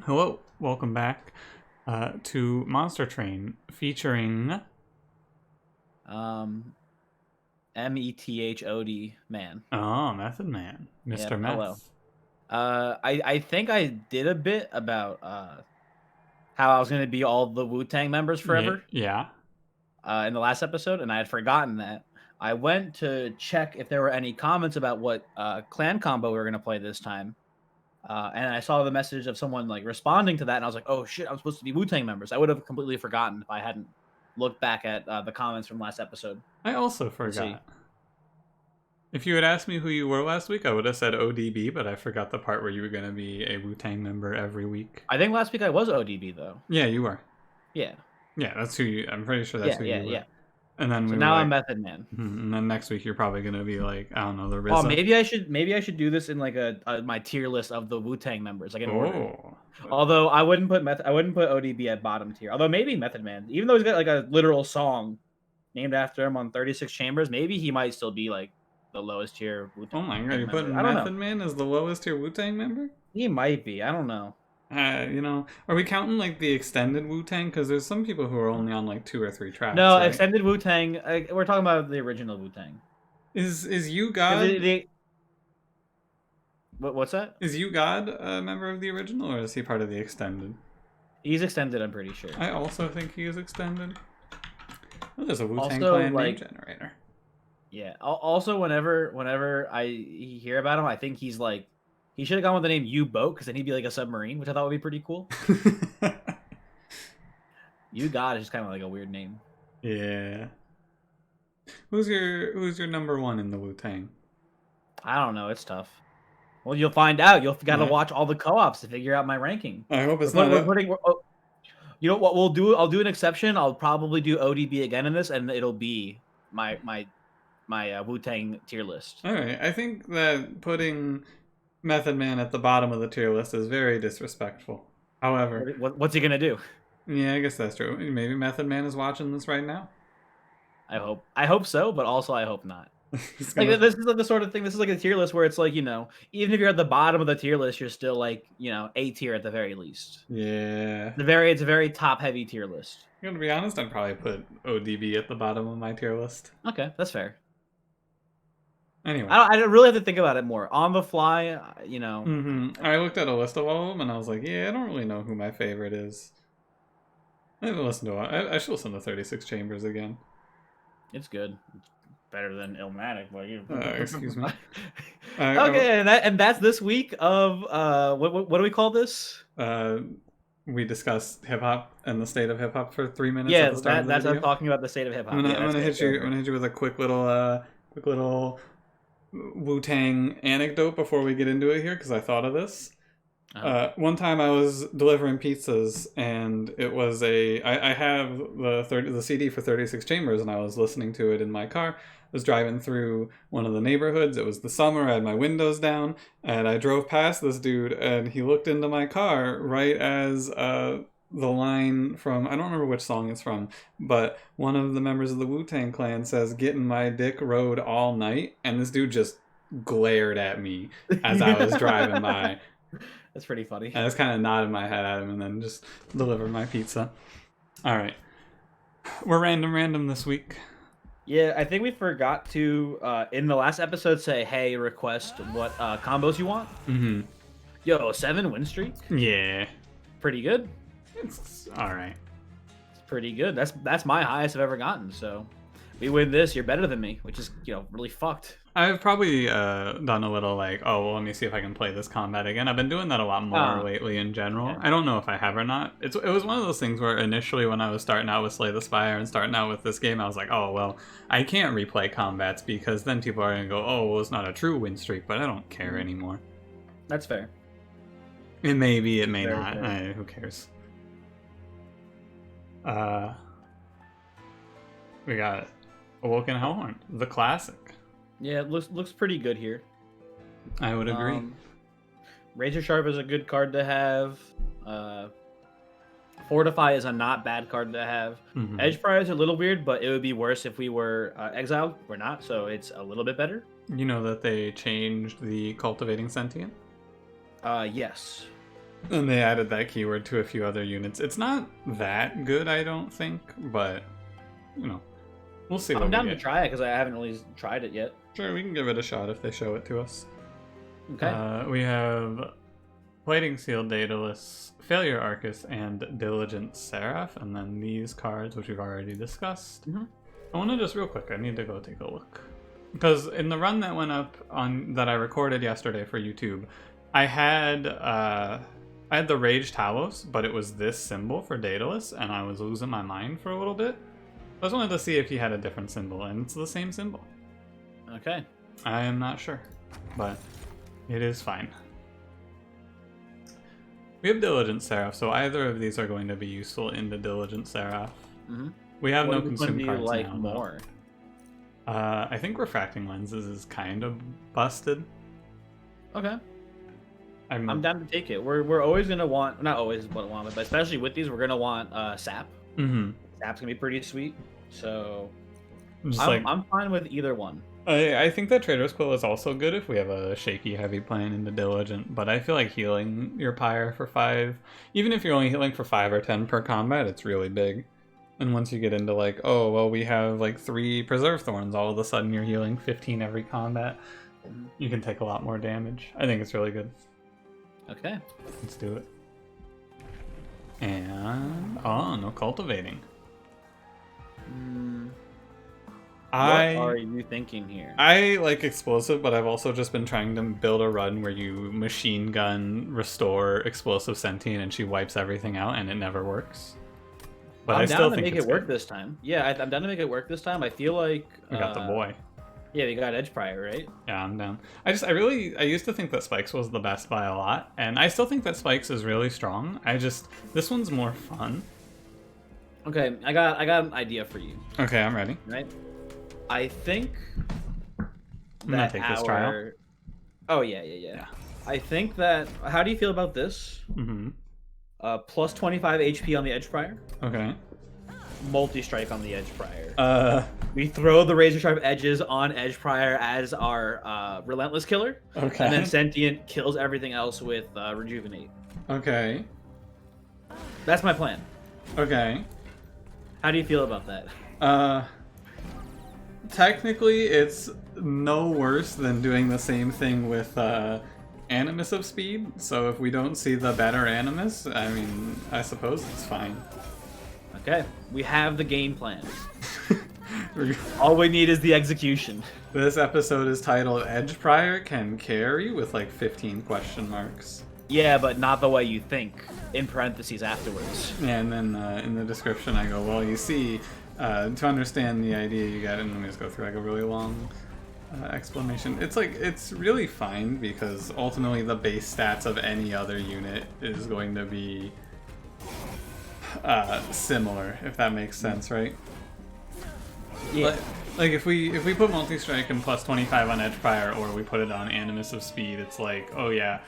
Hello, welcome back to Monster Train featuring. Method man. Oh, Method Man, Mr. Yep. Meth. Hello. I think I did a bit about how I was going to be all the Wu-Tang members forever Yeah. in the last episode, and I had forgotten that. I went to check if there were any comments about what clan combo we were going to play this time, and I saw the message of someone like responding to that, and I was like, "Oh shit, I'm supposed to be Wu-Tang members." I would have completely forgotten if I hadn't looked back at the comments from last episode I also to see. forgot. If you had asked me who you were last week, I would have said ODB, but I forgot the part where you were going to be a Wu-Tang member every week. I think last week I was ODB though. Yeah, you were. Yeah. Yeah, that's who you. I'm pretty sure that's who you were. Yeah. And then So we were now I'm like, Method Man. and then next week you're probably going to be like, I don't know, the Oh, RZA. maybe I should do this in like my tier list of the Wu-Tang members, like in order. Oh. Although I wouldn't put ODB at bottom tier. Although maybe Method Man, even though he's got like a literal song named after him on 36 Chambers, maybe he might still be like the lowest tier Oh Wu-Tang. my god, you're putting I don't Method know. Man as the lowest tier Wu-Tang member? He might be. I don't know. Are we counting like the extended Wu-Tang? Because there's some people who are only on like 2 or 3 tracks. No, right? extended Wu-Tang. We're talking about the original Wu-Tang. Is You God? What's that? Is You God a member of the original, or is he part of the extended? He's extended, I'm pretty sure. I also think he is extended. Oh, there's a Wu-Tang Also, Clan like, name generator. Yeah. Also, whenever I hear about him, I think he's like he should have gone with the name U-boat because then he'd be like a submarine, which I thought would be pretty cool. You God is just kind of like a weird name. Yeah. Who's your number one in the Wu-Tang? I don't know. It's tough. Well, you'll find out. You'll got to watch all the co-ops to figure out my ranking. I hope it's not. You know what we'll do? I'll do an exception. I'll probably do ODB again in this, and it'll be my Wu-Tang tier list. All right. I think that putting Method Man at the bottom of the tier list is very disrespectful. However, what's he gonna do? Yeah, I guess that's true. Maybe Method Man is watching this right now. I hope so, but also I hope not. Like this is like the sort of thing. This is like a tier list where it's like, you know, even if you're at the bottom of the tier list, you're still like, you know, A tier at the very least. Yeah. It's a very top heavy tier list. I'm gonna be honest, I'd probably put ODB at the bottom of my tier list. Okay, that's fair. Anyway, I really have to think about it more on the fly. You know, I looked at a list of all of them and I was like, yeah, I don't really know who my favorite is. I haven't listened to it. I should listen to 36 Chambers again. It's good. It's better than Illmatic, but you. Excuse me. Okay, and that's this week of what do we call this? We discussed hip hop and the state of hip hop for 3 minutes. Yeah, at the start of the that's video. us talking about the state of hip hop. I'm gonna hit you with a quick little Wu-Tang anecdote before we get into it here, because I thought of this. One time I was delivering pizzas, and it was I have the CD for 36 Chambers, and I was listening to it in my car. I was driving through one of the neighborhoods. It was the summer. I had my windows down, and I drove past this dude, and he looked into my car right as the line from, I don't remember which song it's from, but one of the members of the Wu-Tang Clan says, "Getting my dick rode all night," and this dude just glared at me as I was driving by. That's pretty funny. I just kind of nodded my head at him and then just delivered my pizza. All right. We're random this week. Yeah, I think we forgot to, in the last episode, say, hey, request what combos you want. Mm-hmm. Yo, 7 win streak? Yeah. Pretty good. It's all right. It's pretty good. That's my highest I've ever gotten, so we win this, you're better than me, which is, you know, really fucked. I've probably done a little like, oh, well, let me see if I can play this combat again. I've been doing that a lot more lately in general. Yeah. I don't know if I have or not. It was one of those things where initially when I was starting out with Slay the Spire and starting out with this game, I was like, oh, well, I can't replay combats because then people are going to go, oh, well, it's not a true win streak, but I don't care anymore. That's fair. It may be, it may not. Who cares? We got Awoken Hellhorned, the classic. Yeah, it looks pretty good here. I would agree. Razor Sharp is a good card to have. Fortify is a not bad card to have. Mm-hmm. Edge Pry is a little weird, but it would be worse if we were exiled. We're not, so it's a little bit better. You know that they changed the Cultivating Sentient? Yes. And they added that keyword to a few other units. It's not that good, I don't think, but, you know, we'll see what I'm we down get. to try it because I haven't really tried it yet. Sure, we can give it a shot if they show it to us. Okay. We have Plating Seal, Daedalus, Failure Arcus, and Diligent Seraph, and then these cards, which we've already discussed. Mm-hmm. I want to just real quick, I need to go take a look. Because in the run that went up on that I recorded yesterday for YouTube, I had the Rage Talos, but it was this symbol for Daedalus, and I was losing my mind for a little bit. I just wanted to see if he had a different symbol, and it's the same symbol. Okay. I am not sure, but it is fine. We have Diligent Seraph, so either of these are going to be useful in the Diligent Seraph. Mm-hmm. We have What no consume do you cards like now. more? I think Refracting Lenses is kind of busted. Okay. I'm down to take it. We're always gonna want, not always what I want, but especially with these, we're gonna want sap. Mm-hmm. Sap's gonna be pretty sweet. So Just I'm fine with either one. I think that Trader's Quill is also good if we have a shaky heavy plan into Diligent, but I feel like healing your Pyre for 5, even if you're only healing for 5 or 10 per combat, it's really big. And once you get into like, oh, well, we have like 3 Preserve Thorns, all of a sudden you're healing 15 every combat. You can take a lot more damage. I think it's really good. Okay. Let's do it. And, oh, no cultivating. What are you thinking here? I like explosive, but I've also just been trying to build a run where you machine gun restore explosive sentient and she wipes everything out and it never works. But I still think make it it's work good. this time. Yeah, I'm down to make it work this time. I feel like We got the boy. Yeah, we got Edge Prior, right? Yeah, I'm down. I used to think that Spikes was the best by a lot, and I still think that Spikes is really strong. This one's more fun. Okay, I got an idea for you. Okay, I'm ready. Right? I think I'm gonna take this trial. Oh yeah. I think that. How do you feel about this? Mm-hmm. Plus 25 HP on the Edge Prior. Okay. Multi-strike on the Edge Prior. We throw the razor sharp edges on Edge Prior as our relentless killer. Okay. And then Sentient kills everything else with Rejuvenate. Okay. That's my plan. Okay. How do you feel about that? Technically, it's no worse than doing the same thing with Animus of Speed. So if we don't see the better Animus, I mean, I suppose it's fine. Okay, we have the game plan. All we need is the execution. This episode is titled Edge Prior Can Carry with like 15 question marks. Yeah, but not the way you think, in parentheses afterwards. And then in the description I go, well, you see, to understand the idea you got, and let me just go through like a really long explanation. It's really fine because ultimately the base stats of any other unit is going to be similar, if that makes sense, right? Yeah. But, like if we put multi-strike and plus 25 on Edge Prior, or we put it on Animus of Speed, it's like, oh yeah,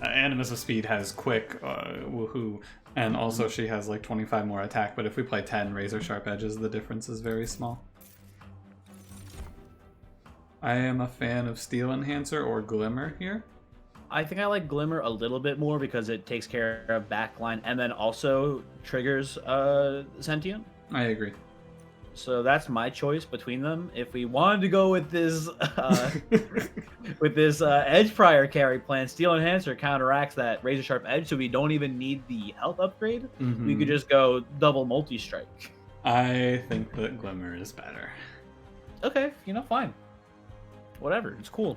Animus of Speed has quick, woohoo, and also she has like 25 more attack, but if we play 10 Razor Sharp Edges, the difference is very small. I am a fan of Steel Enhancer or Glimmer here. I think I like Glimmer a little bit more because it takes care of backline and then also triggers Sentient. I agree. So that's my choice between them. If we wanted to go with this Edge Prior carry plan, Steel Enhancer counteracts that Razor Sharp Edge, so we don't even need the health upgrade. Mm-hmm. We could just go double multi-strike. I think that Glimmer is better. Okay, fine. Whatever, it's cool.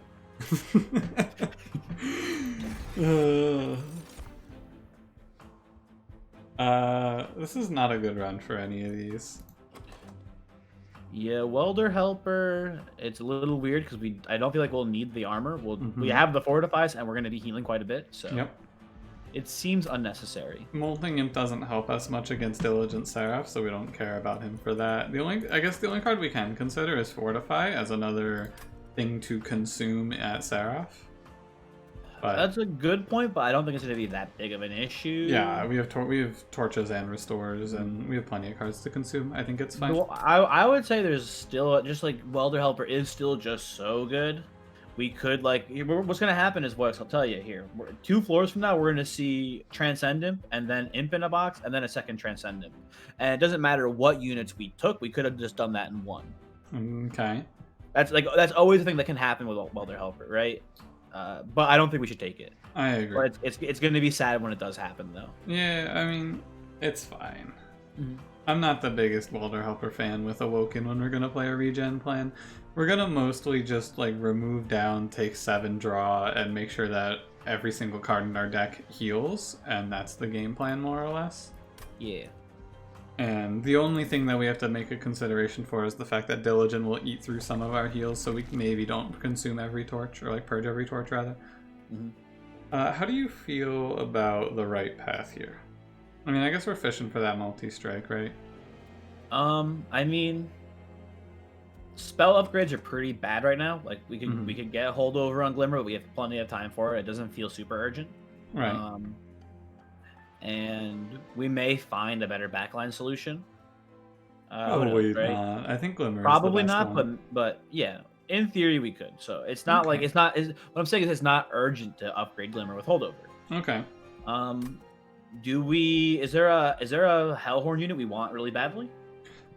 This is not a good run for any of these. Yeah, Welder Helper, it's a little weird because I don't feel like we'll need the armor. We have the Fortifies and we're going to be healing quite a bit, so Yep. It seems unnecessary. Molting Imp doesn't help us much against Diligent Seraph, so we don't care about him for that. I guess the only card we can consider is Fortify as another thing to consume at Seraph. But That's a good point, but I don't think it's going to be that big of an issue. yeah, we have torches and restores, and we have plenty of cards to consume. I think it's fine. Well, I would say there's still just like Welder Helper is still just so good. we could what's gonna happen is what I'll tell you here. 2 floors from now, we're gonna see Transcendent and then Imp in a box and then a second Transcendent. And it doesn't matter what units we took. We could have just done that in one. Okay. That's always the thing that can happen with Welder Helper, right? But I don't think we should take it. I agree. But it's going to be sad when it does happen, though. Yeah, I mean, it's fine. Mm-hmm. I'm not the biggest Welder Helper fan with Awoken when we're gonna play a regen plan. We're gonna mostly just like remove down, take 7 draw, and make sure that every single card in our deck heals, and that's the game plan more or less. Yeah. And the only thing that we have to make a consideration for is the fact that Diligent will eat through some of our heals, so we maybe don't consume every torch, or like purge every torch rather. Mm-hmm. How do you feel about the right path here? I mean, I guess we're fishing for that multi-strike, right? I mean, spell upgrades are pretty bad right now. Like we could get a holdover on Glimmer, but we have plenty of time for it. It doesn't feel super urgent. Right. And we may find a better backline solution. Probably not. I think Glimmer probably is the best not, one. but yeah, in theory we could. So it's not like what I'm saying is it's not urgent to upgrade Glimmer with holdover. Okay. Is there a Hellhorned unit we want really badly?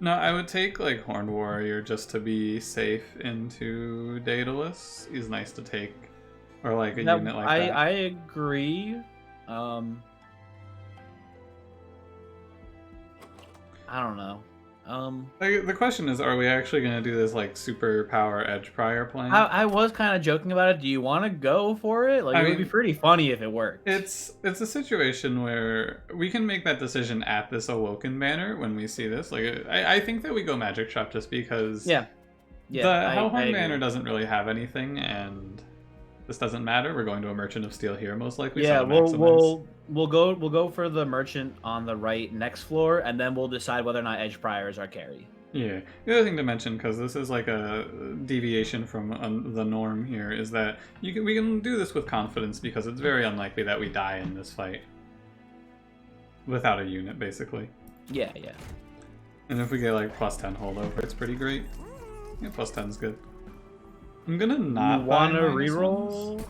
No, I would take like Horned Warrior just to be safe into Daedalus. He's nice to take, or like a unit like that. I agree. I don't know. The question is, are we actually going to do this like super power edge prior plan? I was kind of joking about it. Do you want to go for it? Like, it would be pretty funny if it worked. It's a situation where we can make that decision at this Awoken banner when we see this. Like, I think that we go Magic Shop just because the Hellhorned banner doesn't really have anything, and this doesn't matter. We're going to a Merchant of Steel here, most likely. Yeah, we'll go for the Merchant on the right next floor, and then we'll decide whether or not Edge Prior is our carry. Yeah. The other thing to mention, because this is like a deviation from the norm here, is that we can do this with confidence because it's very unlikely that we die in this fight without a unit, basically. Yeah. And if we get like +10 holdover, it's pretty great. Yeah, +10's good. I'm gonna not want to reroll.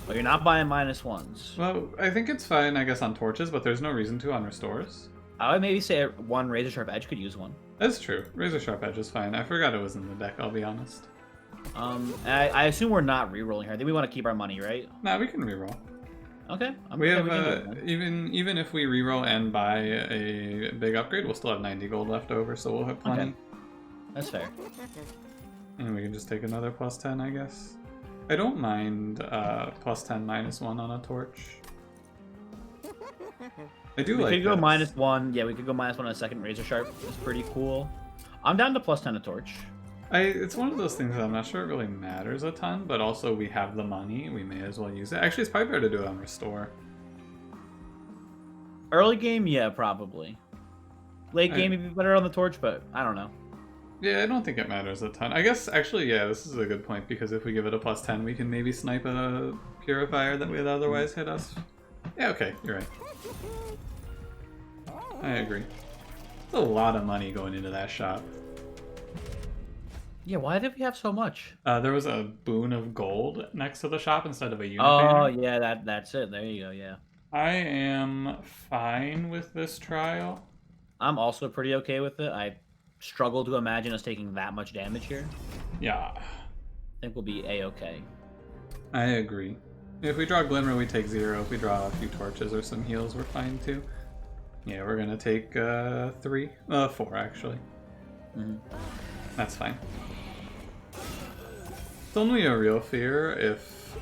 Well, you're not buying -1s. Well, I think it's fine, I guess, on torches, but there's no reason to on restores. I would maybe say one Razor Sharp Edge could use one. That's true. Razor Sharp Edge is fine. I forgot it was in the deck, I'll be honest. I assume we're not rerolling here. I think we want to keep our money, right? Nah, we can reroll. Okay. We have even if we reroll and buy a big upgrade, we'll still have 90 gold left over, so we'll have plenty. Okay. That's fair. And we can just take another +10, I guess. I don't mind +10 -1 on a torch. I do like. We could go -1. Yeah, we could go -1 on a second Razor Sharp. It's pretty cool. I'm down to +10 a torch. It's one of those things that I'm not sure it really matters a ton, but also we have the money. We may as well use it. Actually, it's probably better to do it on restore. Early game, yeah, probably. Late game, would be better on the torch, but I don't know. Yeah, I don't think it matters a ton. I guess, actually, yeah, this is a good point, because if we give it a +10, we can maybe snipe a Purifier that would otherwise hit us. Yeah, okay, you're right. I agree. There's a lot of money going into that shop. Yeah, why did we have so much? There was a boon of gold next to the shop instead of a unit banner. Oh, yeah, that's it. There you go, yeah. I am fine with this trial. I'm also pretty okay with it. I struggle to imagine us taking that much damage here. Yeah. I think we'll be A-okay. I agree. If we draw Glimmer, we take 0. If we draw a few torches or some heals, we're fine too. Yeah, we're gonna take 4 actually. That's fine. It's only a real fear if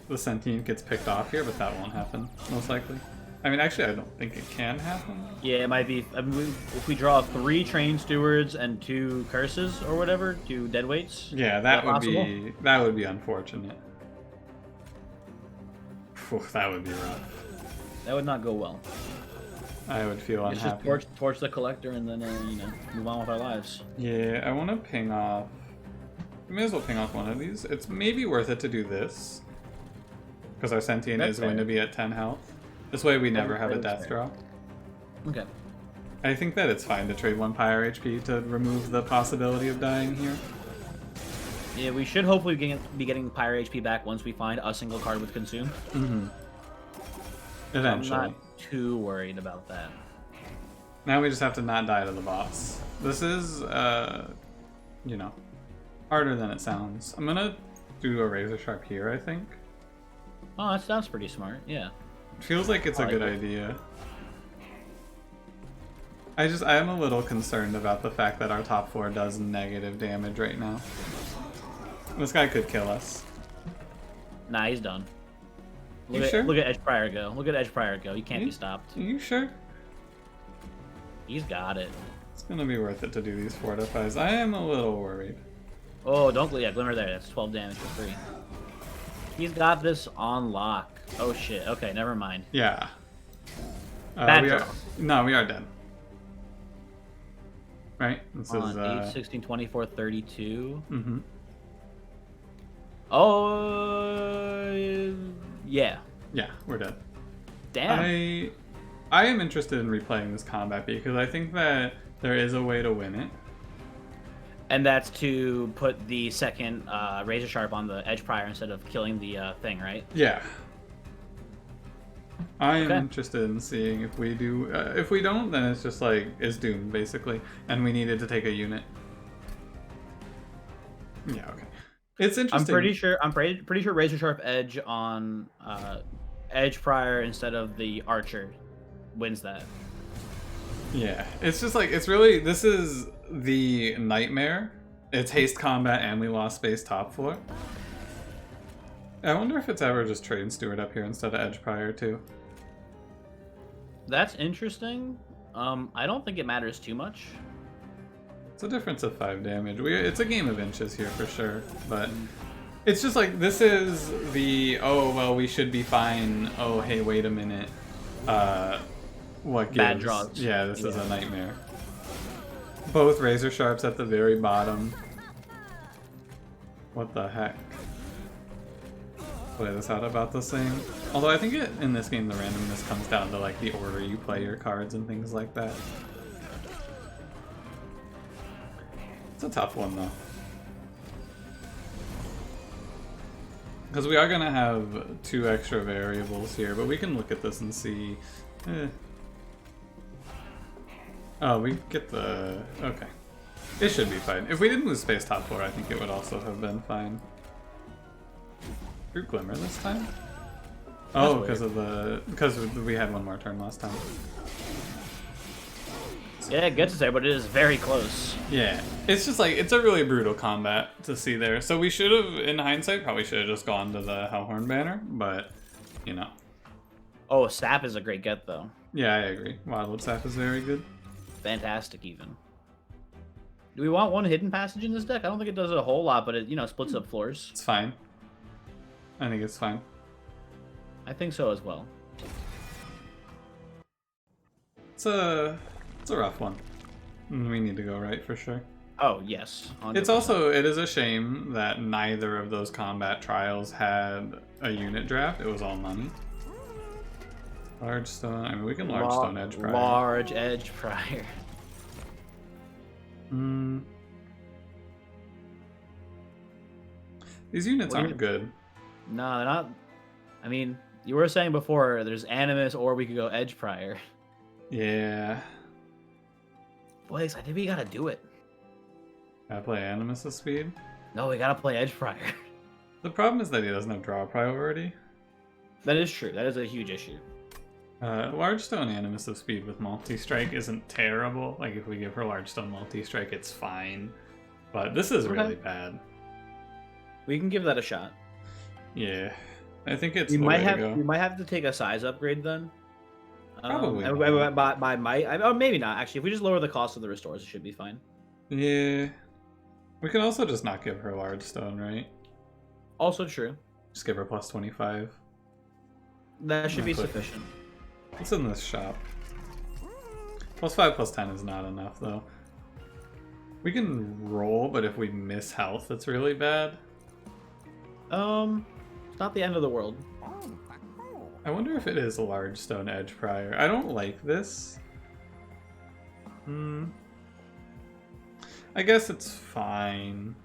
the Sentient gets picked off here, but that won't happen, most likely. I mean, actually, I don't think it can happen. Yeah, it might be. I mean, if we draw 3 Train Stewards and 2 Curses or whatever, 2 Deadweights. Yeah, that would be unfortunate. That would be rough. That would not go well. I would feel unhappy. Just torch the collector and then move on with our lives. Yeah, I want to ping off. We may as well ping off one of these. It's maybe worth it to do this because our Sentient is going to be at 10 health. This way we never have a death draw. Okay. I think that it's fine to trade 1 Pyre HP to remove the possibility of dying here. Yeah, we should hopefully be getting Pyre HP back once we find a single card with Consume. Mm-hmm. Eventually. I'm not too worried about that. Now we just have to not die to the boss. This is, you know, harder than it sounds. I'm gonna do a Razor Sharp here, I think. Oh, that sounds pretty smart, yeah. Feels like it's a good idea. I am a little concerned about the fact that our top 4 does negative damage right now. This guy could kill us. Nah, he's done. Sure? Look at Edge Prior go. Look at Edge Prior go. He can't be stopped. Are you sure? He's got it. It's gonna be worth it to do these fortifies. I am a little worried. Oh, don't Glimmer there. That's 12 damage for free. He's got this on lock. Oh shit. Okay, never mind. Yeah. Bad draw. No, we are dead. Right? This on is 8, 16, 24, 32. Mm-hmm. Oh, yeah. Yeah, we're dead. Damn. I am interested in replaying this combat because I think that there is a way to win it. And that's to put the second Razor Sharp on the Edge Prior instead of killing the thing, right? Yeah. I am interested in seeing if we do. If we don't, then it's just like, it's doomed, basically. And we needed to take a unit. Yeah, okay. It's interesting. I'm pretty sure Razor Sharp Edge on Edge Prior instead of the Archer wins that. Yeah, it's just like, it's really, this is the nightmare. It's haste combat and we lost space top 4. I wonder if it's ever just Trade Steward up here instead of Edge Prior too. That's interesting. I don't think it matters too much. It's a difference of 5 damage. It's a game of inches here for sure, but it's just like, this is the, oh, well, we should be fine. Oh, hey, wait a minute. What gives? Bad draws. Yeah, this is a nightmare. Both Razor Sharps at the very bottom. What the heck? Play this out about the same. Although I think in this game the randomness comes down to like the order you play your cards and things like that. It's a tough one though. Because we are going to have 2 extra variables here, but we can look at this and see. Oh, we get the... Okay. It should be fine. If we didn't lose space top 4, I think it would also have been fine. Root Glimmer this time? Oh, because we had 1 more turn last time. Yeah, it gets us there, but it is very close. Yeah, it's just like, it's a really brutal combat to see there. So we should have, in hindsight, probably should have just gone to the Hellhorned banner, but, you know. Oh, Sap is a great get, though. Yeah, I agree. Wildwood Sap is very good. Fantastic, even. Do we want 1 hidden passage in this deck? I don't think it does a whole lot, but it, you know, splits up floors. It's fine. I think it's fine. I think so as well. It's a rough one. We need to go right for sure. Oh, yes. 100%. It's also, it is a shame that neither of those combat trials had a unit draft. It was all money. Large stone, I mean, we can large stone Edge Prior. Large Edge Prior. These units aren't good. No, they're not. I mean, you were saying before there's Animus or we could go Edge Prior. Yeah. Boys, I think we gotta do it. Gotta play Animus with speed? No, we gotta play Edge Prior. The problem is that he doesn't have draw priority. That is true. That is a huge issue. Large stone Animus of speed with multi-strike isn't terrible. Like, if we give her large stone multi-strike, it's fine. But this is really bad. We can give that a shot. Yeah. I think it's we the might way have to go. we might have to take a size upgrade then. Probably. By might, or maybe not. Actually, if we just lower the cost of the restores, it should be fine. Yeah. We can also just not give her large stone, right? Also true. Just give her plus 25. That should be sufficient. What's in this shop? Plus 5, plus 10 is not enough, though. We can roll, but if we miss health, it's really bad. It's not the end of the world. I wonder if it is a large stone Edge Prior. I don't like this. I guess it's fine.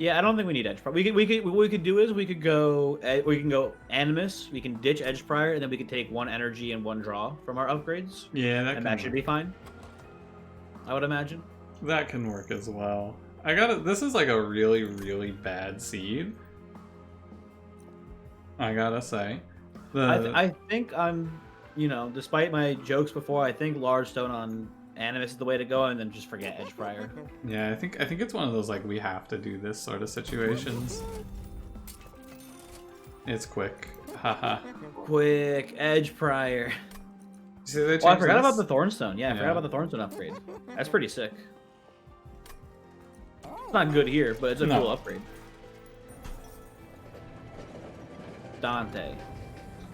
Yeah, I don't think we need Edge Prior. What we could do is we can go Animus. We can ditch Edge Prior, and then we can take 1 energy and 1 draw from our upgrades. Yeah, and that should be fine. I would imagine. That can work as well. This is like a really, really bad seed. I gotta say. I think I'm, despite my jokes before, I think large stone on Animus is the way to go, and then just forget Edge Prior. Yeah, I think it's one of those like we have to do this sort of situations. It's quick. Haha. Quick Edge Prior. See, they I forgot about the Thornstone. Yeah, I forgot about the Thornstone upgrade. That's pretty sick. It's not good here, but it's a cool upgrade. Dante.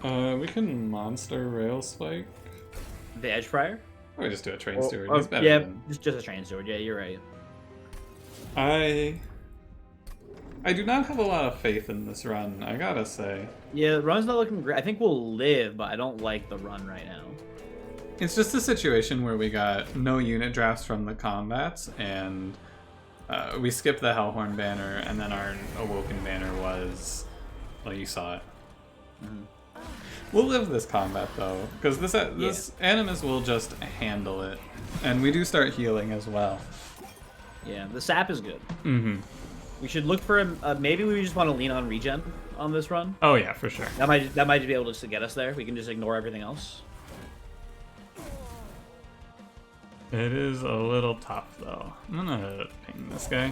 We can monster rail spike. The Edge Prior? Or we just do a train steward. He's better than... just a train steward. Yeah, you're right. I do not have a lot of faith in this run, I gotta say. Yeah, the run's not looking great. I think we'll live, but I don't like the run right now. It's just a situation where we got no unit drafts from the combats, and we skipped the Hellhorned banner, and then our Awoken banner was... Well, you saw it. Mm-hmm. We'll live this combat though, because this Animus will just handle it, and we do start healing as well. Yeah, the sap is good. Mm-hmm. We should look for maybe we just want to lean on regen on this run. Oh yeah, for sure. That might be able to get us there. We can just ignore everything else. It is a little tough though. I'm gonna ping this guy.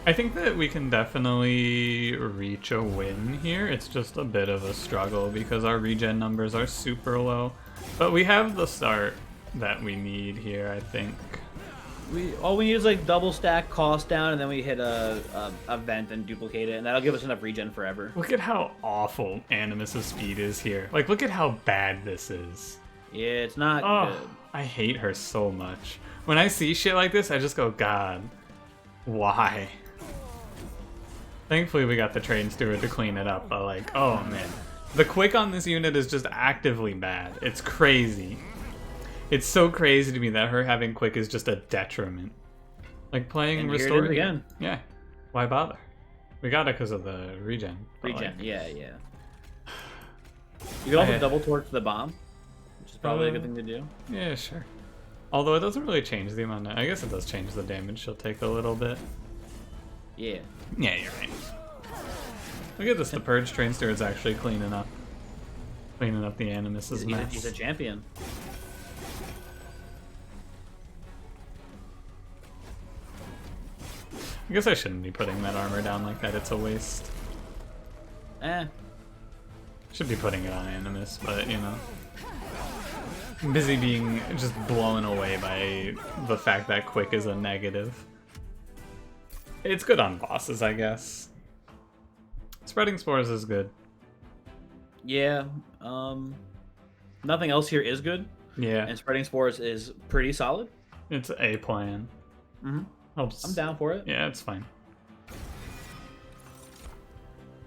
I think that we can definitely reach a win here. It's just a bit of a struggle because our regen numbers are super low. But we have the start that we need here, I think. All we need is like double stack cost down, and then we hit a vent and duplicate it, and that'll give us enough regen forever. Look at how awful Animus' speed is here. Like, look at how bad this is. Yeah, it's not good. I hate her so much. When I see shit like this, I just go, God, why? Thankfully, we got the train steward to clean it up, but like, oh man. The quick on this unit is just actively bad. It's crazy. It's so crazy to me that her having quick is just a detriment. Like playing Restore again. Yeah. Why bother? We got it because of the regen. Regen, like, yeah. You can also double torch the bomb, which is probably a good thing to do. Yeah, sure. Although it doesn't really change the amount of... I guess it does change the damage. She'll take a little bit. Yeah. Yeah, you're right. Look at this. The Purge train steward's actually cleaning up the Animus' mess. He's a champion. I guess I shouldn't be putting that armor down like that. It's a waste. Should be putting it on Animus, but you know. I'm busy being just blown away by the fact that quick is a negative. It's good on bosses, I guess. Spreading spores is good. Yeah. Nothing else here is good. Yeah. And spreading spores is pretty solid. It's a plan. Mm-hmm. Helps. I'm down for it. Yeah, it's fine.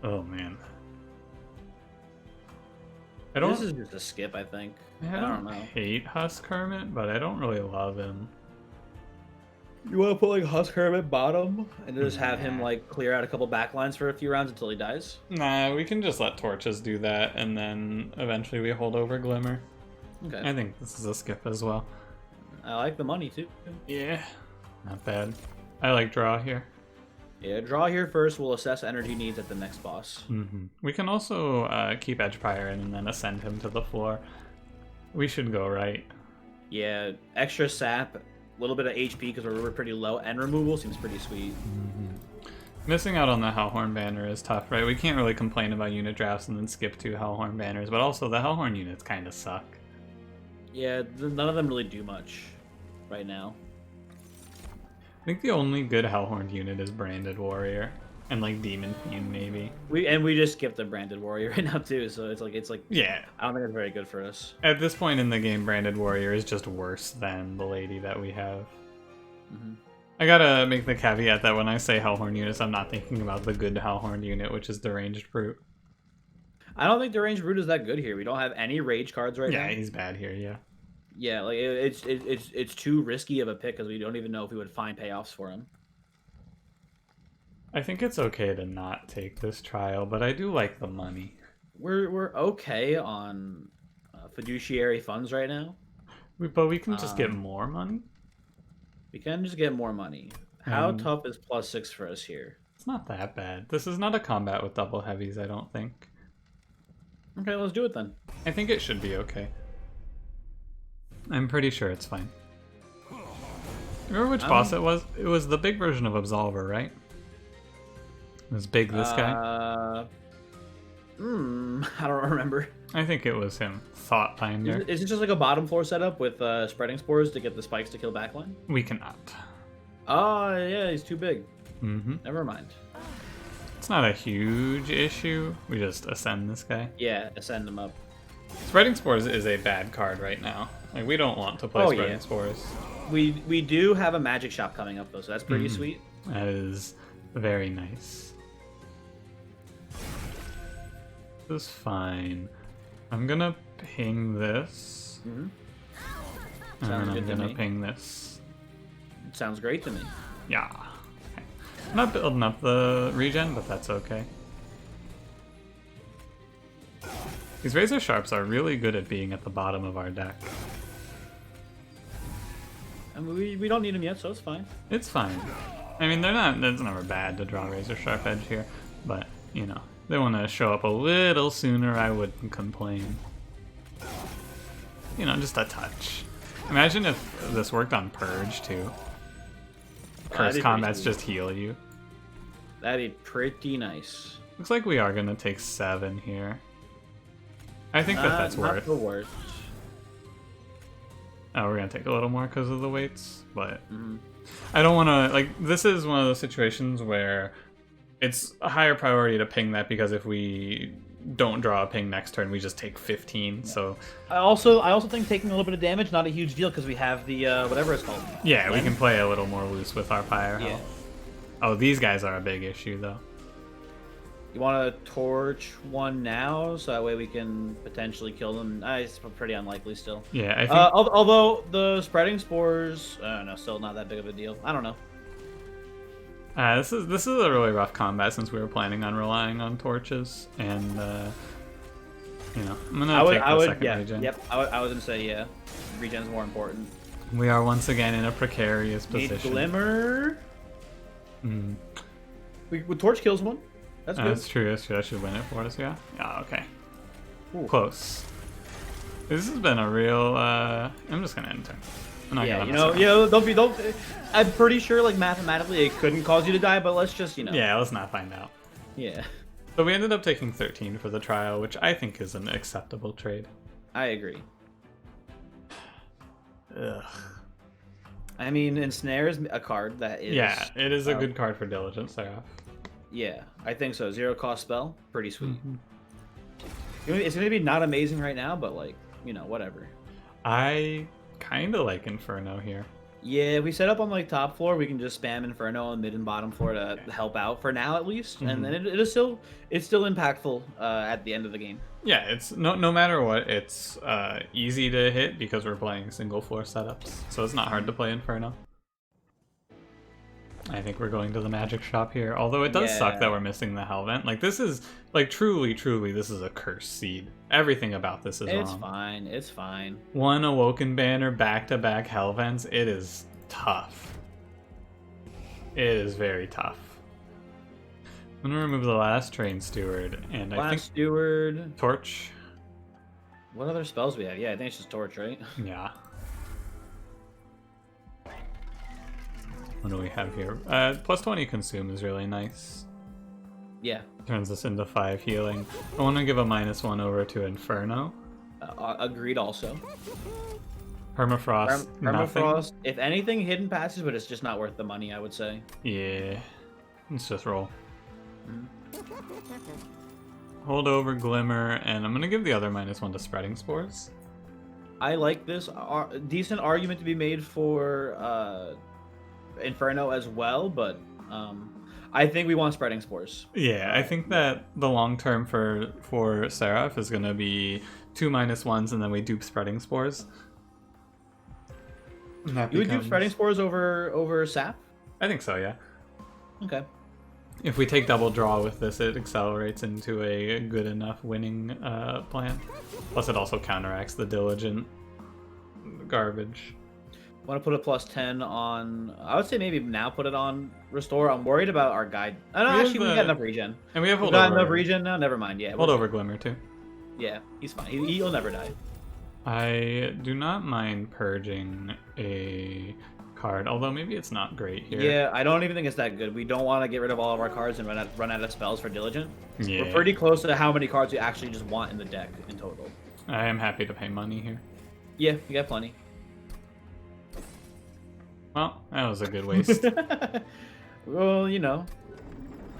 Oh man. This is just a skip, I think. I don't hate Husk Hermit, but I don't really love him. You want to put like Husk Hermit bottom and just have him like clear out a couple backlines for a few rounds until he dies? Nah, we can just let Torches do that, and then eventually we hold over Glimmer. Okay. I think this is a skip as well. I like the money too. Yeah, not bad. I like draw here. Yeah, draw here first. We'll assess energy needs at the next boss. Mm-hmm. We can also keep Edge Prior in and then ascend him to the floor. We should go right. Yeah, extra sap, a little bit of HP because we're pretty low, and removal seems pretty sweet. Mm-hmm. Missing out on the Hellhorn banner is tough, right? We can't really complain about unit drafts and then skip 2 Hellhorn banners, but also the Hellhorn units kind of suck. Yeah, none of them really do much right now. I think the only good Hellhorn unit is Branded Warrior and like Demon Fiend maybe. We just skipped the Branded Warrior right now too, so it's like yeah. I don't think it's very good for us. At this point in the game, Branded Warrior is just worse than the lady that we have. Mm-hmm. I gotta make the caveat that when I say Hellhorn units, I'm not thinking about the good Hellhorn unit, which is Deranged Brute. I don't think Deranged Brute is that good here. We don't have any rage cards right now. Yeah, he's bad here, yeah. Yeah, like it's too risky of a pick because we don't even know if we would find payoffs for him. I think it's okay to not take this trial, but I do like the money. We're okay on fiduciary funds right now. But we can just get more money. We can just get more money. How tough is +6 for us here? It's not that bad. This is not a combat with double heavies, I don't think. Okay, let's do it then. I think it should be okay. I'm pretty sure it's fine. Remember which boss it was? It was the big version of Absolver, right? It was big, this guy? I don't remember. I think it was him. Thought Finder. Is it just like a bottom floor setup with spreading spores to get the spikes to kill backline? We cannot. Oh, yeah, he's too big. Mm-hmm. Never mind. It's not a huge issue. We just ascend this guy. Yeah, ascend him up. Spreading Spores is a bad card right now. Like, we don't want to play Spreading Spores. We do have a magic shop coming up, though, so that's pretty sweet. That is very nice. This is fine. I'm gonna ping this. And then I'm gonna ping this. Sounds great to me. Yeah. Okay. I'm not building up the regen, but that's okay. These Razor Sharps are really good at being at the bottom of our deck. I mean, we don't need them yet, so it's fine. It's fine. I mean, it's never bad to draw Razor Sharp Edge here, but, you know, they want to show up a little sooner, I wouldn't complain. You know, just a touch. Imagine if this worked on Purge, too. Curse combats just heal you. That'd be pretty nice. Looks like we are going to take 7 here. I think that's worth. Not the worst. Oh, we're going to take a little more because of the weights, but I don't want to, like, this is one of those situations where it's a higher priority to ping that because if we don't draw a ping next turn, we just take 15, so... I also think taking a little bit of damage, not a huge deal because we have the, whatever it's called. Yeah, we can play a little more loose with our Pyre health. Oh, these guys are a big issue, though. You want to torch one now, so that way we can potentially kill them? It's pretty unlikely still. Yeah, I think... although the spreading spores, no, still not that big of a deal. I don't know. This is a really rough combat since we were planning on relying on torches, and you know, I'm gonna take the second regen. Yep, I was gonna say yeah, regen's more important. We are once again in a precarious position. Need glimmer. With torch kills one. That's good. That's true. That's true. That should win it for us. Yeah. Yeah. Okay. Ooh. Close. This has been a real. I'm just gonna end turn. Don't. I'm pretty sure, like mathematically, it couldn't cause you to die, but let's just, Yeah, let's not find out. Yeah. So we ended up taking 13 for the trial, which I think is an acceptable trade. I agree. Ugh. I mean, Ensnare is a card that is... Yeah, it is a good card for Diligent Seraph. Yeah, I think so. 0 cost spell. Pretty sweet. It's going to be not amazing right now, but, like, whatever. I kind of like Inferno here. Yeah, if we set up on, like, top floor, we can just spam Inferno on mid and bottom floor to help out for now, at least. And then it's still impactful at the end of the game. Yeah, it's no matter what, it's easy to hit because we're playing single floor setups, so it's not hard to play Inferno. I think we're going to the magic shop here, although it does suck that we're missing the Hellvent. Like, this is, like, truly, this is a cursed seed. Everything about this is wrong. It's fine. One Awoken banner, back-to-back Hellvents, it is tough. It is very tough. I'm gonna remove the last Train Steward, and I think... Steward... Torch. What other spells we have? Yeah, I think it's just Torch, right? Yeah. What do we have here? Plus 20 Consume is really nice. Yeah. Turns us into 5 healing. I want to give a -1 over to Inferno. Agreed also. Permafrost, nothing. Permafrost, if anything, hidden passes, but it's just not worth the money, I would say. Yeah. Let's just roll. Hold over Glimmer, and I'm going to give the other -1 to Spreading Spores. I like this. Decent argument to be made for Inferno as well, but I think we want Spreading Spores. Yeah, I think that the long term for Seraph is going to be 2 -1s, and then we dupe Spreading Spores. And that You would do becomes... spreading spores over sap? I think so, yeah. Okay. If we take double draw with this, it accelerates into a good enough winning plan. Plus, it also counteracts the diligent garbage. Want to put a +10 on... I would say maybe now put it on restore. I'm worried about our guide. Oh, no, actually, we got enough regen. And we have we got enough regen now? Never mind, yeah. Holdover Glimmer, too. Yeah, he's fine. He'll never die. I do not mind purging a card, although maybe it's not great here. Yeah, I don't even think it's that good. We don't want to get rid of all of our cards and run out of spells for Diligent. Yeah. We're pretty close to how many cards we actually just want in the deck in total. I am happy to pay money here. Yeah, we got plenty. Well, that was a good waste. Well, you know,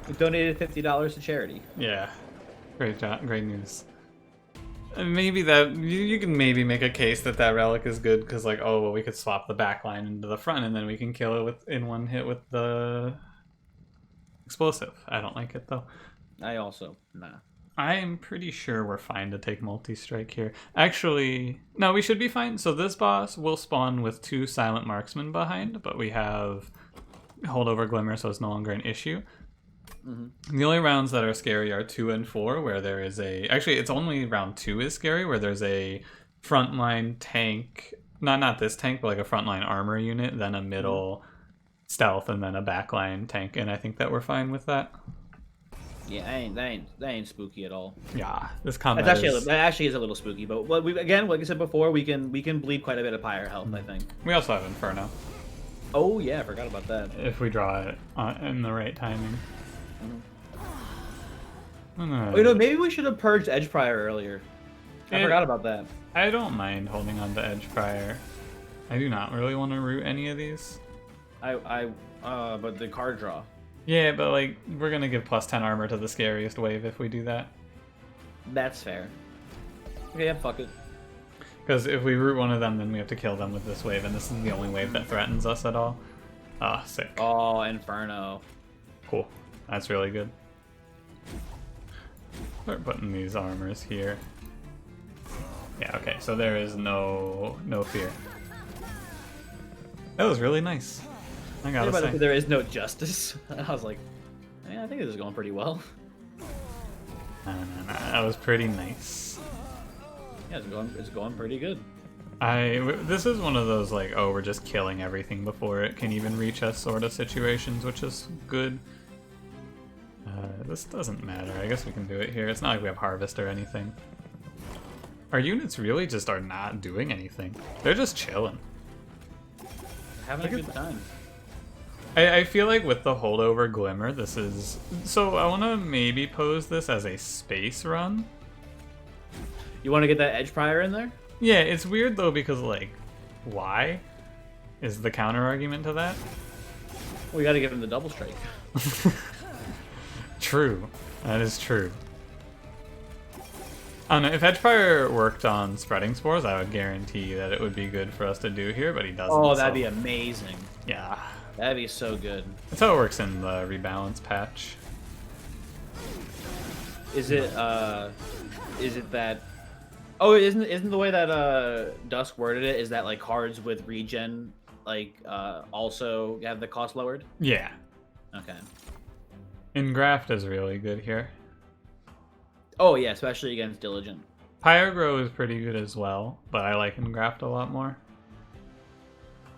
we donated $50 to charity. Yeah, great job, great news. Maybe that you can maybe make a case that relic is good because, like, oh, well, we could swap the back line into the front and then we can kill it in one hit with the explosive. I don't like it though. Nah. I'm pretty sure we're fine to take multi-strike here. Actually, no, we should be fine. So this boss will spawn with 2 Silent Marksmen behind, but we have Holdover Glimmer, so it's no longer an issue. Mm-hmm. The only rounds that are scary are 2 and 4, where there is actually, it's only round 2 is scary, where there's a frontline tank, not this tank, but like a frontline armor unit, then a middle stealth, and then a backline tank, and I think that we're fine with that. Yeah, that ain't spooky at all. Yeah, this combat that actually is a little spooky, but again, like I said before, we can bleed quite a bit of pyre health. I think we also have Inferno. Oh yeah, I forgot about that. If we draw it in the right timing. Oh, you know, maybe we should have purged Edge Prior earlier. I forgot about that. I don't mind holding on to Edge Prior. I do not really want to root any of these. But the card draw. Yeah, but like we're gonna give +10 armor to the scariest wave if we do that. That's fair. Okay, yeah, fuck it. Because if we root one of them, then we have to kill them with this wave, and this is the only wave that threatens us at all. Ah, sick. Oh, Inferno. Cool. That's really good. Start putting these armors here. Yeah, okay, so there is no fear. That was really nice. I gotta say. There is no justice. I was like, yeah, I think this is going pretty well. No, that was pretty nice. Yeah, it's going pretty good. This is one of those, like, oh, we're just killing everything before it can even reach us sort of situations, which is good. This doesn't matter. I guess we can do it here. It's not like we have Harvest or anything. Our units really just are not doing anything. They're just chilling. Having a good time. I feel like with the Holdover Glimmer, this is... So I want to maybe pose this as a space run. You want to get that Edge Prior in there? Yeah, it's weird though because, like, why is the counter argument to that? We got to give him the double strike. True. That is true. I don't know, if Edgeprior worked on spreading spores, I would guarantee that it would be good for us to do here, but he doesn't. Oh, that'd be amazing. Yeah. That'd be so good. That's how it works in the rebalance patch. Is it that... Oh, isn't the way that Dusk worded it, is that, like, cards with regen, like, also have the cost lowered? Yeah. Okay. Engraft is really good here. Oh yeah, especially against Diligent. Pyrogrow is pretty good as well, but I like Engraft a lot more.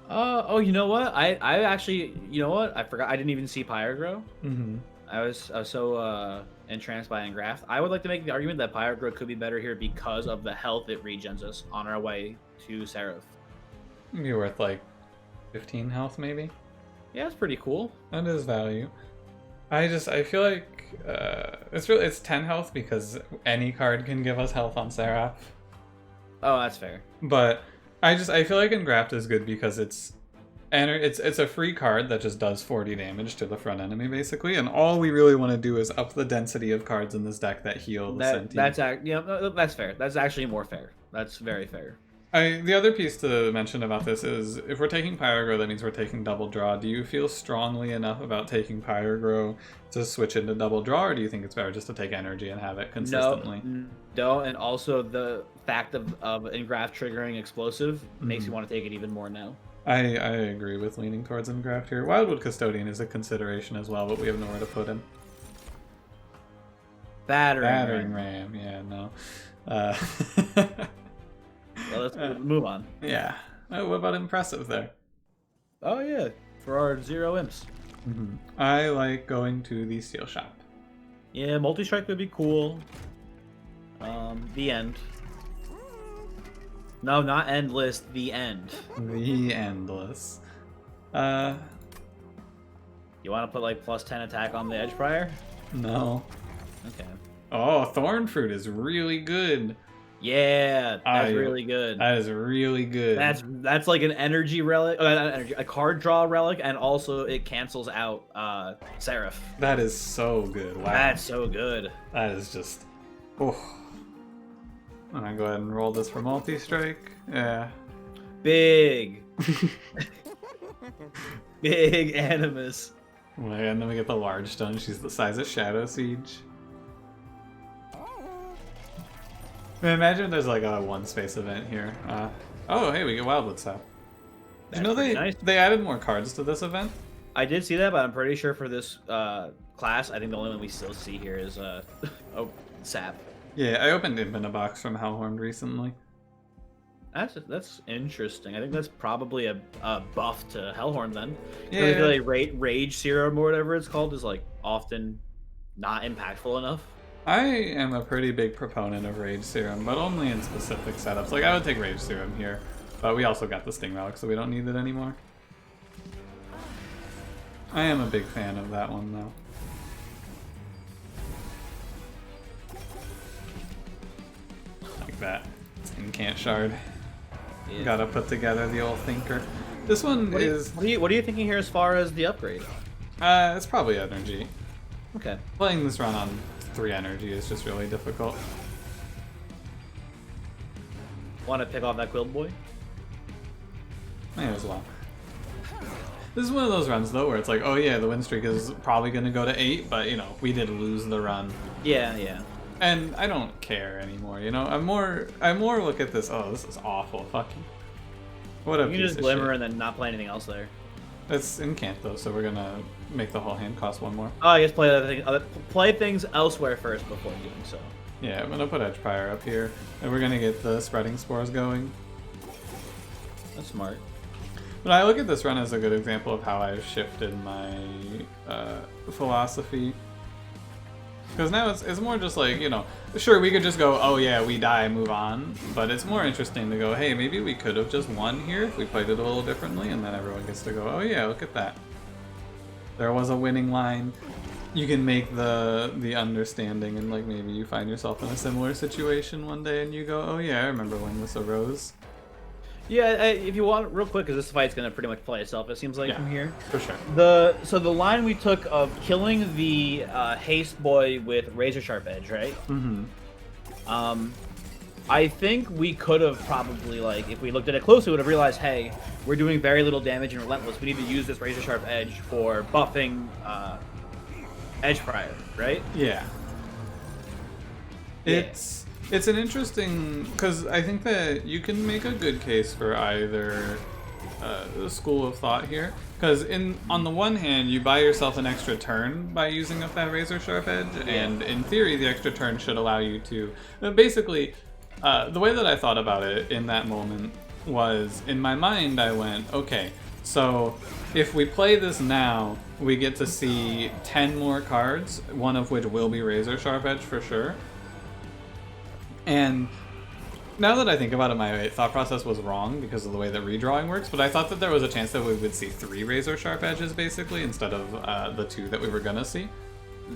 Oh, you know what? I actually, you know what? I forgot. I didn't even see Pyrogrow. Mm-hmm. I was so entranced by Engraft. I would like to make the argument that Pyrogrow could be better here because of the health it regens us on our way to Seraph. It'd be worth like 15 health maybe. Yeah, it's pretty cool. That is value. I feel like it's 10 health because any card can give us health on Seraph. Oh, that's fair. But I feel like Engraft is good because it's a free card that just does 40 damage to the front enemy basically, and all we really want to do is up the density of cards in this deck that heal the sentient. That's fair. That's actually more fair. That's very fair. The other piece to mention about this is if we're taking Pyrogrow, that means we're taking Double Draw. Do you feel strongly enough about taking Pyrogrow to switch into Double Draw, or do you think it's better just to take energy and have it consistently? No, and also the fact of Engraft triggering explosive makes you want to take it even more now. I agree with leaning towards Engraft here. Wildwood Custodian is a consideration as well, but we have nowhere to put him. Battering Ram. Yeah, no. Well, let's move on. Yeah. Oh, what about Impressive there? Oh, yeah. For our 0 imps. Mm-hmm. I like going to the Steel Shop. Yeah, multi-strike would be cool. The end. No, not endless. The end. The Endless. You want to put like plus 10 attack on the Edge Prior? No. Okay. Oh, Thorn Fruit is really good. Yeah, that's really good. That is really good. That's like an energy relic, a card draw relic, and also it cancels out Seraph. That is so good. Wow. That's so good. That is just. Oh. I'm gonna go ahead and roll this for multi-strike. Yeah. Big. Big Animus. And then we get the large stone. She's the size of Shadow Siege. I mean, imagine there's like a one space event here. Oh, hey, we get Wildwood Sap. Did you know they added more cards to this event? I did see that, but I'm pretty sure for this class, I think the only one we still see here is Sap. Yeah, I opened Imp in a box from Hellhorned recently. That's interesting. I think that's probably a buff to Hellhorn then. Yeah. I feel like Rage Serum or whatever it's called is like often not impactful enough. I am a pretty big proponent of Rage Serum, but only in specific setups. Like, I would take Rage Serum here, but we also got the Sting Relic, so we don't need it anymore. I am a big fan of that one, though. Like that. Incant Shard. Yeah. Gotta put together the old Thinker. This one is... What are you thinking here as far as the upgrade? It's probably Energy. Okay. Playing this run on 3 energy is just really difficult. Want to pick off that Quill Boy? May as well. This is one of those runs though where it's like, oh yeah, the win streak is probably going to go to 8, but you know, we did lose the run. Yeah, yeah. And I don't care anymore, you know. I more look at this. Oh, this is awful. Fucking. What a piece of shit. You can just Glimmer and then not play anything else there. It's incant though, so we're gonna make the whole hand cost 1 more. Oh, I guess play things elsewhere first before doing so. Yeah, I'm gonna put Edge Prior up here, and we're gonna get the Spreading Spores going. That's smart. But I look at this run as a good example of how I've shifted my philosophy. Because now it's more just like, you know, sure, we could just go, oh yeah, we die, move on. But it's more interesting to go, hey, maybe we could have just won here if we played it a little differently. And then everyone gets to go, oh yeah, look at that. There was a winning line. You can make the understanding, and like maybe you find yourself in a similar situation one day and you go, oh yeah, I remember when this arose. Yeah, if you want, real quick, because this fight's going to pretty much play itself, it seems like, from here. For sure. So the line we took of killing the Haste Boy with Razor Sharp Edge, right? Mm-hmm. I think we could have probably, like, if we looked at it closely, would have realized, hey, we're doing very little damage in Relentless. We need to use this Razor Sharp Edge for buffing Edge Prior, right? Yeah. It's an interesting, because I think that you can make a good case for either school of thought here. Because on the one hand, you buy yourself an extra turn by using up that Razor Sharp Edge, and in theory, the extra turn should allow you to... Basically, the way that I thought about it in that moment was, in my mind, I went, okay, so if we play this now, we get to see 10 more cards, one of which will be Razor Sharp Edge for sure. And now that I think about it, my thought process was wrong because of the way that redrawing works, but I thought that there was a chance that we would see 3 Razor Sharp Edges, basically, instead of the 2 that we were gonna see.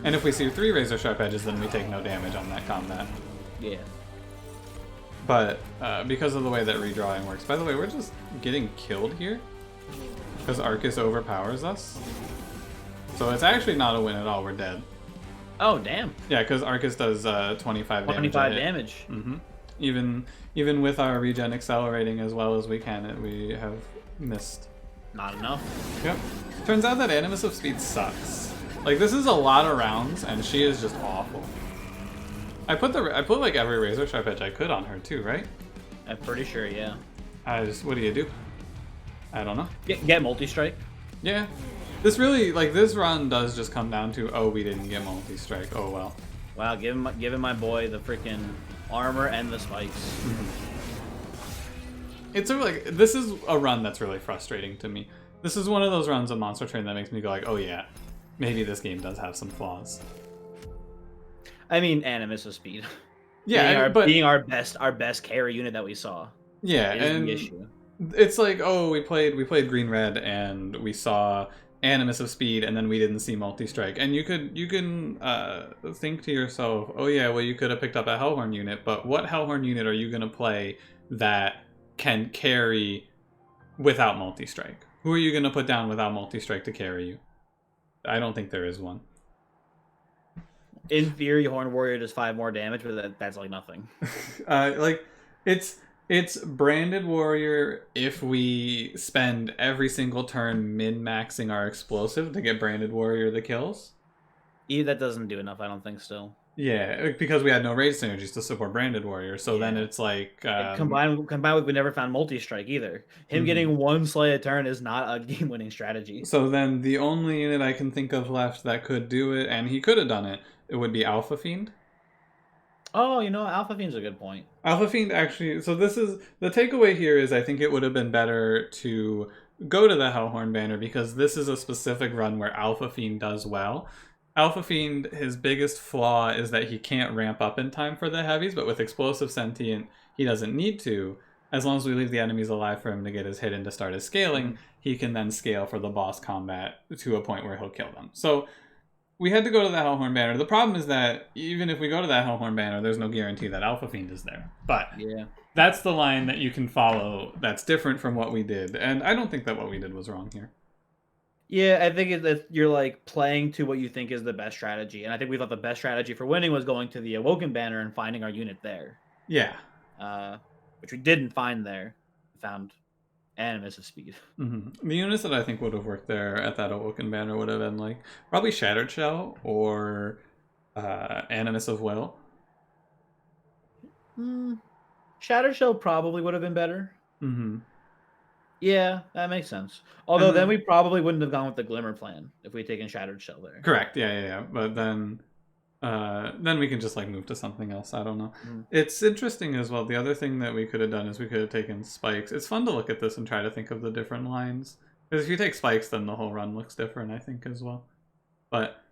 And if we see 3 Razor Sharp Edges, then we take no damage on that combat. Yeah. But because of the way that redrawing works... By the way, we're just getting killed here because Arcus overpowers us. So it's actually not a win at all, we're dead. Oh, damn. Yeah, because Arcus does 25 damage. 25 damage. Mm-hmm. Even with our regen accelerating as well as we can, we have missed. Not enough. Yep. Turns out that Animus of Speed sucks. Like, this is a lot of rounds, and she is just awful. I put like every Razor Sharp Edge I could on her too, right? I'm pretty sure, yeah. What do you do? I don't know. Get multi-strike. Yeah. This really, like, this run does just come down to, oh, we didn't get multi-strike. Oh, well. Wow, give him my boy the freaking armor and the spikes. It's like, this is a run that's really frustrating to me. This is one of those runs of Monster Train that makes me go like, oh yeah, maybe this game does have some flaws. I mean, Animus of speed. Yeah, being our best carry unit that we saw. Yeah, and the issue. It's like, oh, we played green red and we saw Animus of speed and then we didn't see multi-strike. And you can think to yourself, oh yeah, well you could have picked up a Hellhorn unit, but what Hellhorn unit are you gonna play that can carry without multi-strike? Who are you gonna put down without multi-strike to carry you? I don't think there is one. In theory, Horn Warrior does 5 more damage, but that's like nothing. Like, it's Branded Warrior if we spend every single turn min-maxing our explosive to get Branded Warrior the kills. That doesn't do enough, I don't think, still. Yeah, because we had no raid synergies to support Branded Warrior, so then it's like... combined with we never found multi-strike either. Him getting 1 slay a turn is not a game-winning strategy. So then the only unit I can think of left that could do it, and he could have done it, it would be Alpha Fiend. Oh, Alpha Fiend's a good point. Alpha Fiend actually... So this is... The takeaway here is I think it would have been better to go to the Hellhorn banner, because this is a specific run where Alpha Fiend does well. Alpha Fiend, his biggest flaw is that he can't ramp up in time for the heavies, but with Explosive Sentient, he doesn't need to. As long as we leave the enemies alive for him to get his hit and to start his scaling, he can then scale for the boss combat to a point where he'll kill them. So we had to go to the Hellhorn banner. The problem is that even if we go to that Hellhorn banner, there's no guarantee that Alpha Fiend is there. But yeah, that's the line that you can follow that's different from what we did. And I don't think that what we did was wrong here. Yeah, I think that you're like playing to what you think is the best strategy, and I think we thought the best strategy for winning was going to the Awoken banner and finding our unit there. Yeah, which we didn't find there. We found Animus of speed. The units that I think would have worked there at that Awoken banner would have been like probably Shattered Shell or Animus of Will. Shattered Shell probably would have been better. Yeah, that makes sense. Although then we probably wouldn't have gone with the Glimmer plan if we'd taken Shattered Shell there. Correct. Yeah. But then we can just like move to something else. I don't know. It's interesting as well. The other thing that we could have done is we could have taken spikes. It's fun to look at this and try to think of the different lines. Because if you take spikes, then the whole run looks different, I think, as well. But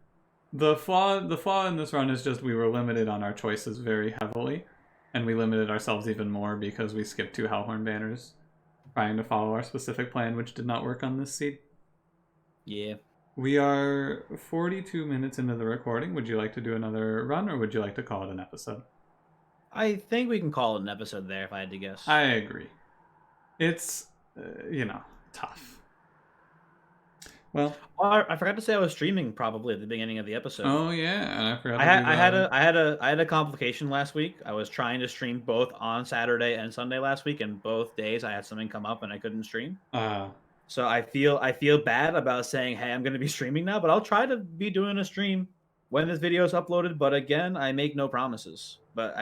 the flaw in this run is just we were limited on our choices very heavily. And we limited ourselves even more because we skipped 2 Hellhorn banners, trying to follow our specific plan, which did not work on this seed. Yeah. We are 42 minutes into the recording. Would you like to do another run, or would you like to call it an episode? I think we can call it an episode there, if I had to guess. I agree. It's, tough. Well, I forgot to say I was streaming probably at the beginning of the episode. Oh yeah, and I forgot. I had a complication last week. I was trying to stream both on Saturday and Sunday last week, and both days I had something come up and I couldn't stream. So I feel bad about saying, hey, I'm going to be streaming now, but I'll try to be doing a stream when this video is uploaded. But again, I make no promises. But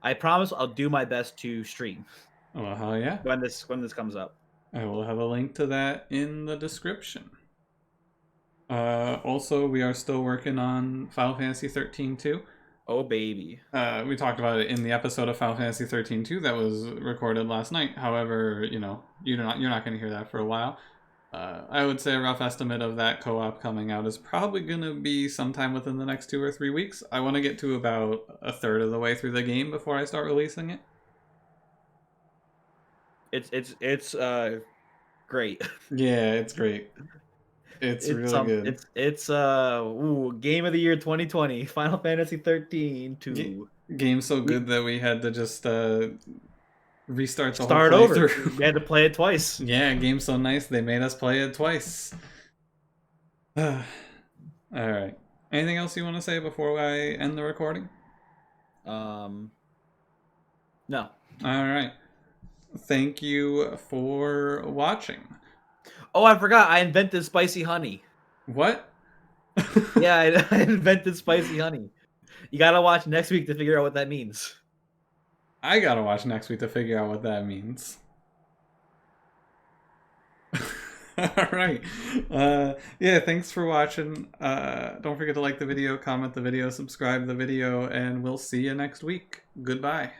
I promise I'll do my best to stream. Oh hell yeah! When this comes up. I will have a link to that in the description. Also, we are still working on Final Fantasy 13 2. Oh, baby. We talked about it in the episode of Final Fantasy 13 2 that was recorded last night. However, you're not going to hear that for a while. I would say a rough estimate of that co-op coming out is probably going to be sometime within the next 2 or 3 weeks. I want to get to about a third of the way through the game before I start releasing it. It's great. Yeah, it's great. It's really good. It's game of the year 2020, Final Fantasy 13 2. Game so good that we had to just restart the Start whole over. playthrough. We had to play it twice. Yeah, game so nice they made us play it twice. All right. Anything else you want to say before I end the recording? No. All right. Thank you for watching. Oh, I forgot. I invented spicy honey. What? Yeah, I invented spicy honey. You gotta watch next week to figure out what that means. I gotta watch next week to figure out what that means. All right. Yeah, thanks for watching. Don't forget to like the video, comment the video, subscribe the video, and we'll see you next week. Goodbye.